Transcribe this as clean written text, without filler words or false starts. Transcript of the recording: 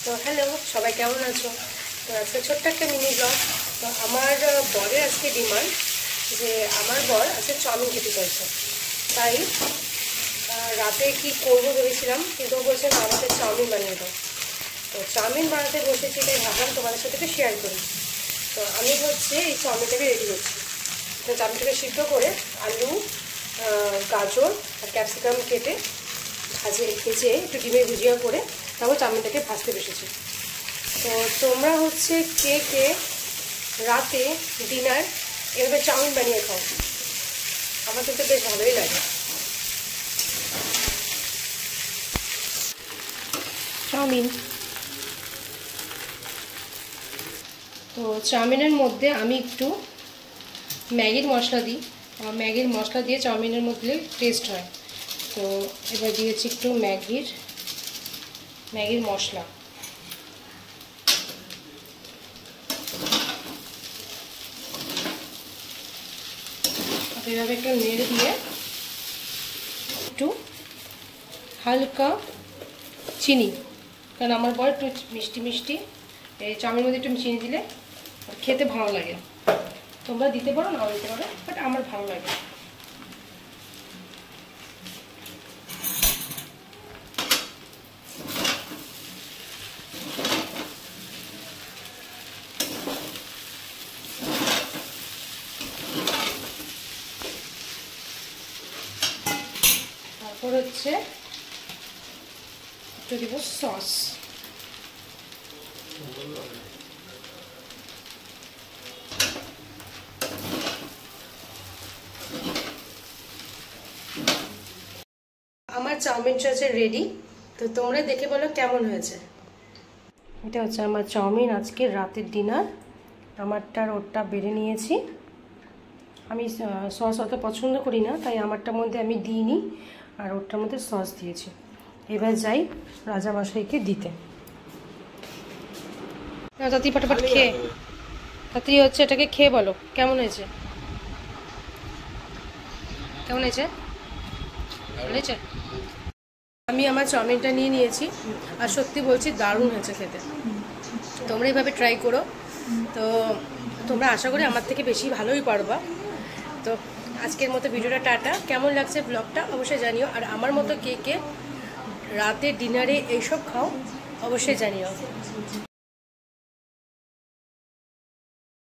তো হ্যালো, সবাই কেমন আছো? তো আজকে ছোট্ট একটা মিনি ব্লগ। তো আমার বরের আজকে ডিমান্ড যে আমার বর আজকে চাউমিন খেতে চাইছে, তাই রাতে কি করবো ভেবেছিলাম, কিন্তু ও বলছে না আমাদের চাউমিন বানিয়ে দাও। তো চাউমিন বানাতে বসেছি, তাই ভাবলাম তোমাদের সাথে একটু শেয়ার করি। তো আমি হচ্ছে এই চাউমিনটাকে রেডি করছি। তো চাউমিনটাকে সিদ্ধ করে আলু, গাজর আর ক্যাপসিকাম কেটে ভেজে একটু ডিমে ভুজিয়া করে তারপর চাউমিনটাকে ভাজতে বসেছি। তো তোমরা হচ্ছে কে কে রাতে ডিনার এভাবে চাউমিন বানিয়ে খাও? আমার কিন্তু বেশ ভালোই লাগে। চাউমিন, তো চাউমিনের মধ্যে আমি একটু ম্যাগির মশলা দিই। ম্যাগির মশলা দিয়ে চাউমিনের মধ্যে টেস্ট হয়। তো এবার দিয়েছি একটু ম্যাগির মশলা। এভাবে একটু নেড়ে দিয়ে একটু হালকা চিনি, কারণ আমার বর একটু মিষ্টি মিষ্টি, এই চাউমিনের মধ্যে একটু চিনি দিলে খেতে ভালো লাগে। তোমরা দিতে পারো, নাও দিতে পারো, বাট আমার ভালো লাগে। তারপর হচ্ছে একটু দিব সস। আমার চাউমিন হচ্ছে রেডি। তো তোমরা দেখে বলো কেমন হয়েছে। এটা হচ্ছে আমার চাউমিন আজকে রাতের ডিনার। আমারটা আর ওরটা বেড়ে নিয়েছি। আমি সস অত পছন্দ করি না, তাই আমারটার মধ্যে আমি দিইনি, আর ওরটার মধ্যে সস দিয়েছি। এবার যাই রাজামশাইকে দিতে। তাড়াতাড়ি ফটাফট খেয়ে, তাড়াতাড়ি হচ্ছে এটাকে খেয়ে বলো কেমন হয়েছে। কেমন হয়েছে? ভালো হয়েছে? আমি আমার চাউমিনটা নিয়ে নিয়েছি, আর সত্যি বলছি দারুণ হয়েছে খেতে। তোমরা এইভাবে ট্রাই করো। তো তোমরা আশা করি আমার থেকে বেশি ভালোই পারবা। তো আজকের মতো ভিডিওটা টাটা। কেমন লাগছে ব্লগটা অবশ্যই জানিও, আর আমার মতো কে কে রাতে ডিনারে এইসব খাও অবশ্যই জানিও।